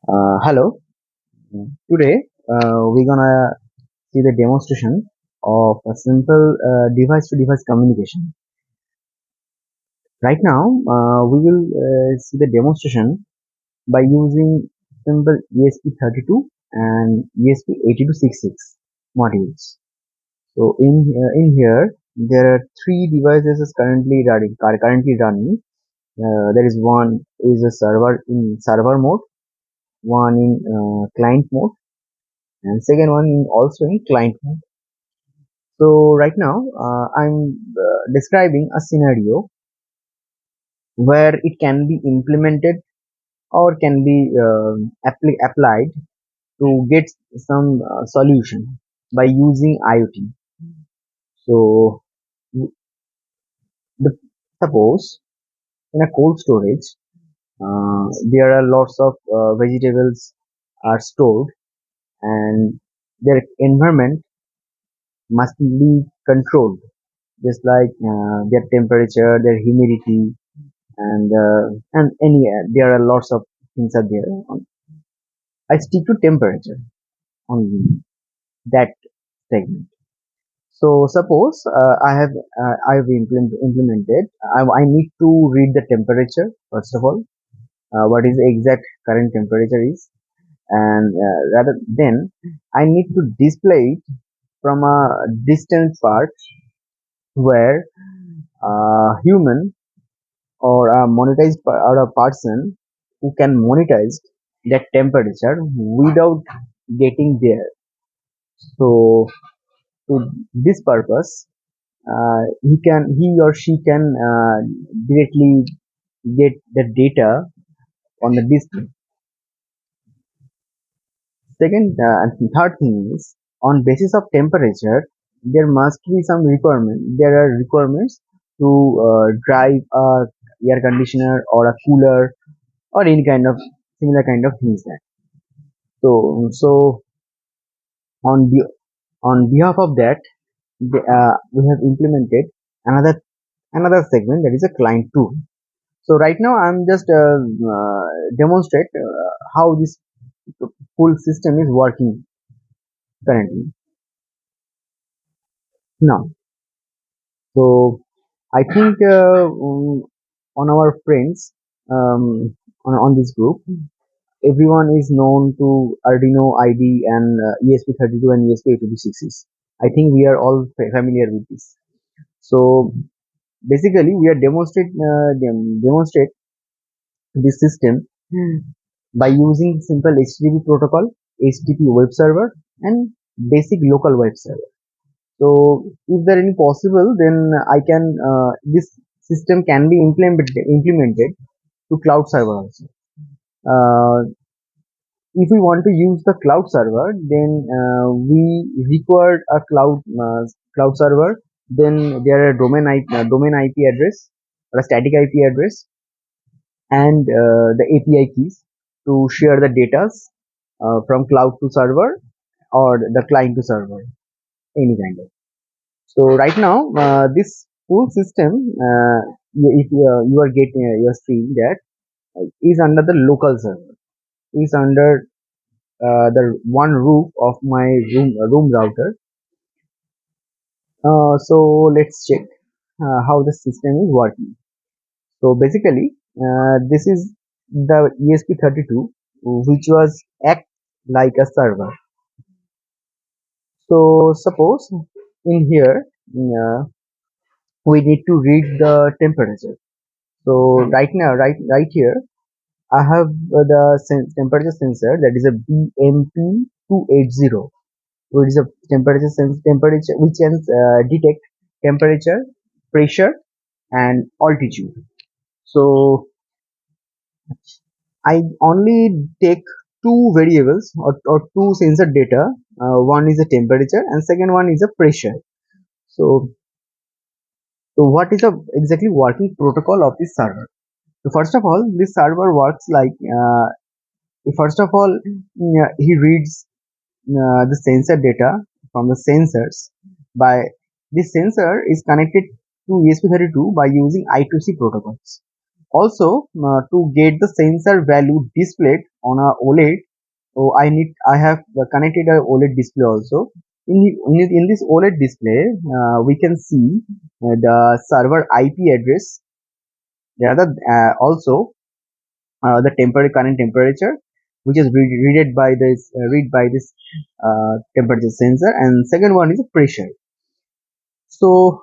Hello. Today we're gonna see the demonstration of a simple device-to-device communication. Right now, we will see the demonstration by using simple ESP32 and ESP8266 modules. So in here there are three devices is currently running. There is one is a server in server mode, one in client mode, and second one in also in client mode. So right now I'm describing a scenario where it can be implemented or can be applied to get some solution by using IoT. So the, suppose in a cold storage there are lots of vegetables are stored, and their environment must be controlled, just like their temperature, their humidity, and any there are lots of things are there. I stick to temperature on that segment. So suppose I've implemented. I need to read the temperature first of all. What is the exact current temperature is, and rather then I need to display it from a distant part where human or a or a person who can monetize that temperature without getting there. So to this purpose, he or she can directly get the data on the display. Second and third thing is, on basis of temperature, there must be some requirement. There are requirements to drive a air conditioner or a cooler or any kind of similar kind of things. That so on the on behalf of that, we have implemented another segment, that is a client tool. So right now I'm just demonstrate how this full system is working currently. Now, so I think on our friends, on this group, everyone is known to Arduino ID and ESP32 and ESP8266. I think we are all familiar with this. So basically, we are demonstrate this system by using simple HTTP protocol, HTTP web server, and basic local web server. So if there any possible, then I can this system can be implemented to cloud server also. Uh, if we want to use the cloud server, then we require a cloud server. Then there are domain IP address or a static IP address, and the API keys to share the data from cloud to server or the client to server, any kind of. So right now, this full system, if you are getting, you are seeing that is under the local server, is under the one roof of my room router. So let's check how the system is working. So basically, this is the ESP32, which was act like a server. So suppose in here, we need to read the temperature. So right now, right here, I have the temperature sensor, that is a BMP280. So it is a temperature which can detect temperature, pressure, and altitude. So I only take two variables or two sensor data. One is the temperature and second one is the pressure. So, so what is the exactly working protocol of this server? So first of all, this server works like first of all, he reads the sensor data from the sensors. By this sensor is connected to ESP32 by using I2C protocols. Also, to get the sensor value displayed on a OLED. So I have connected a OLED display also. In this OLED display, we can see the server IP address. There are also the current temperature, which is read by this temperature sensor, and second one is the pressure. So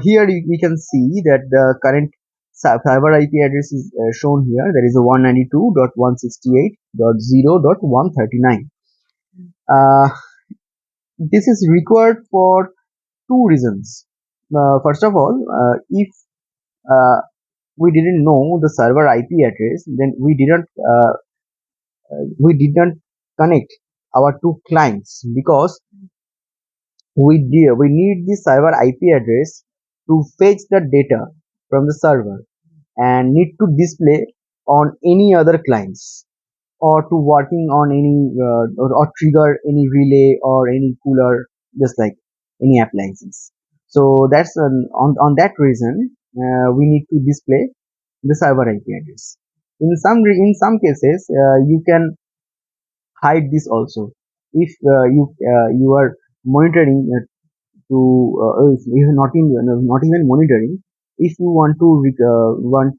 here we can see that the current server IP address is shown here. There is a 192.168.0.139. Uh, this is required for two reasons. First of all, if uh, we didn't know the server IP address, then we didn't connect our two clients, because we need the server IP address to fetch the data from the server and need to display on any other clients, or to working on any or trigger any relay or any cooler, just like any appliances. So that's on that reason we need to display the server IP address. In some cases you can hide this also. If you are monitoring if you are not even monitoring, if you want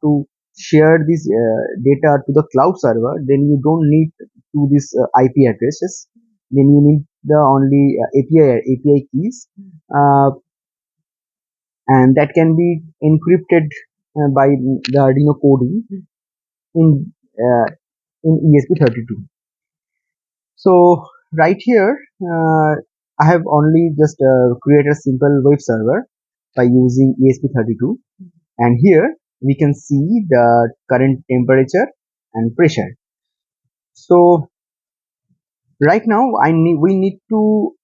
to share this data to the cloud server, then you don't need to this IP addresses. Then you need the only API keys, uh, and that can be encrypted by the Arduino coding in uh, in ESP32. So right here, I have only just created a simple web server by using ESP32, and here we can see the current temperature and pressure. So right now, we need to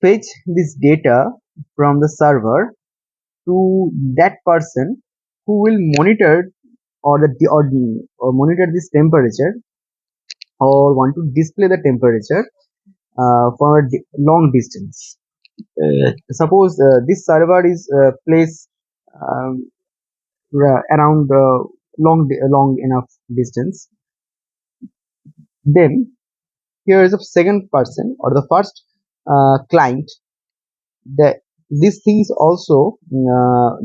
fetch this data from the server to that person who will monitor or monitor this temperature, or want to display the temperature for a long distance. Suppose this server is placed um, around long enough distance, then here is a second person or the first client. The This things also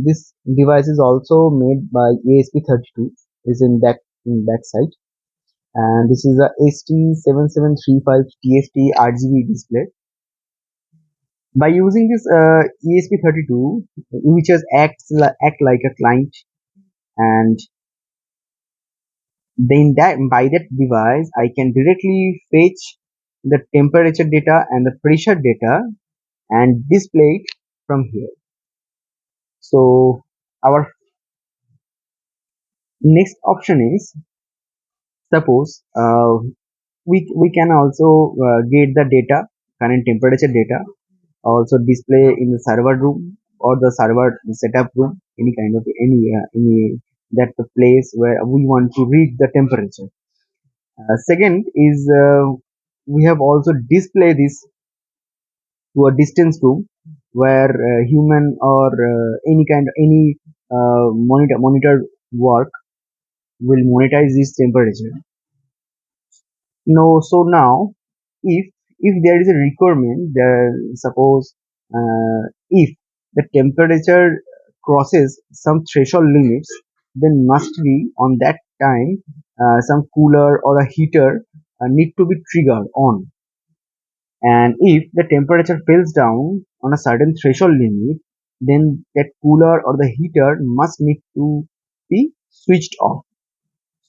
this device is also made by ESP32, is in back side, and this is a ST7735 TFT RGB display. By using this ESP32, which has act like a client, and then by that device I can directly fetch the temperature data and the pressure data and display it from here. So our next option is, suppose we can also get the data, current temperature data, also display in the server room or the server setup room, any kind of any that the place where we want to read the temperature. Second is, we have also display this to a distance room, where human or any monitor work will monetize this temperature. No, so now if there is a requirement, there suppose if the temperature crosses some threshold limits, then must be on that time some cooler or a heater need to be triggered on. And if the temperature falls down on a certain threshold limit, then that cooler or the heater must need to be switched off.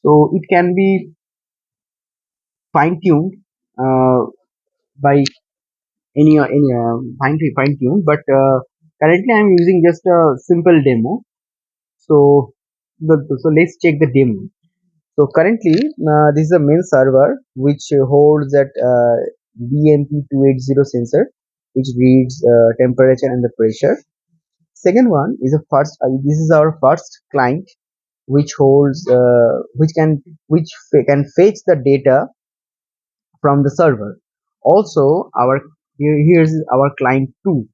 So it can be fine tuned by any fine tune, but currently I'm using just a simple demo. So so let's check the demo. So currently this is a main server which holds that BMP280 sensor, which reads temperature and the pressure. Second one is a first this is our first client, which holds which can fetch the data from the server. Also here's our client 2.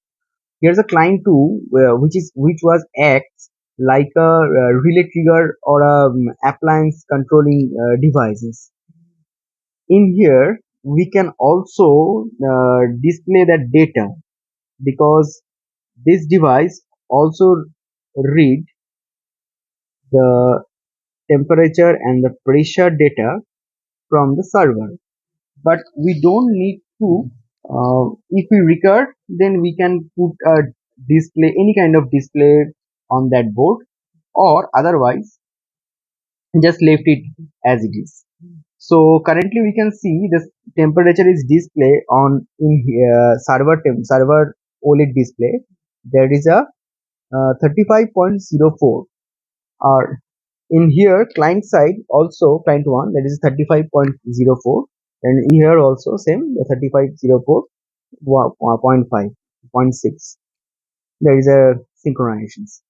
Here's a client 2, which was acts like a relay trigger or a appliance controlling devices. In here we can also display that data, because this device also read the temperature and the pressure data from the server. But we don't need to, if we record, then we can put a display, any kind of display on that board, or otherwise just left it as it is. So currently we can see the temperature is display on in here, server OLED display. There is a 35.04, or in here client side also, client 1, that is 35.04, and here also same, the 3504 0.5 0.6. There is a synchronizations.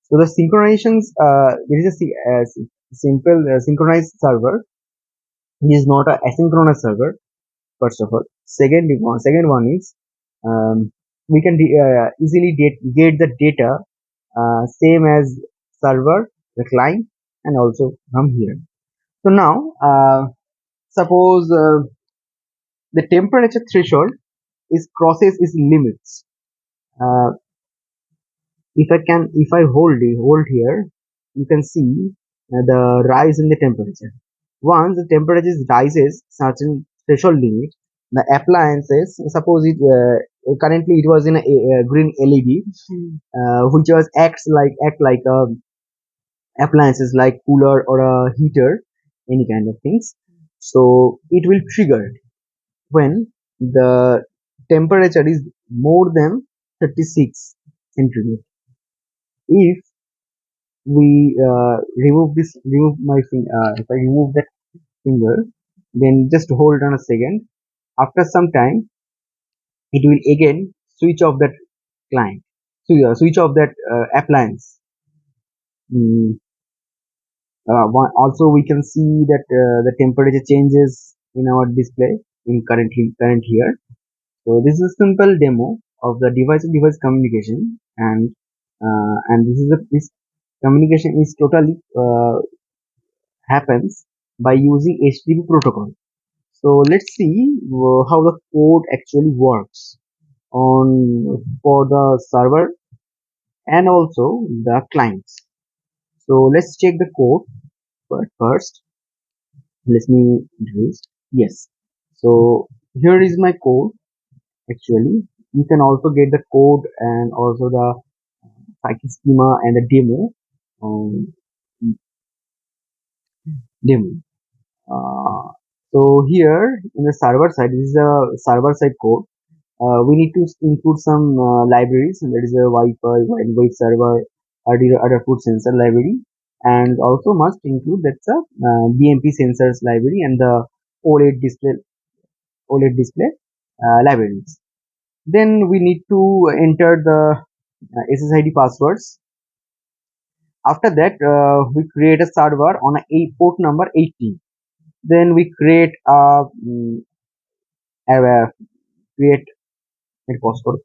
So the synchronizations, there is a simple synchronized server. It is not a asynchronous server. First of all, second one is, we can easily get the data same as server, the client, and also from here. So now, suppose the temperature threshold is crosses its limits. Uh, if I hold here, you can see the rise in the temperature. Once the temperature rises certain threshold limit, the appliances, suppose it currently it was in a green LED, which was act like a appliances like cooler or a heater, any kind of things. So it will trigger it when the temperature is more than 36 centigrade. If we if I remove that finger, then just hold on a second. After some time, it will again switch off that client. So switch off that appliance. Mm, Also, we can see that the temperature changes in our display in current here. So this is a simple demo of the device to device communication, and this communication is totally happens by using HTTP protocol. So let's see how the code actually works on for the server and also the clients. So let's check the code. But first, let me introduce. Yes. So here is my code. Actually, you can also get the code and also the cycle schema and the um, demo. Uh, so here in the server side, this is a server side code. We need to include some libraries, and that is a Wi-Fi, wide server, Adafruit sensor library, and also must include that's a BMP sensors library and the OLED display libraries. Then we need to enter the SSID passwords. After that, we create a server on port number 18. Then we create a, a create a postcode.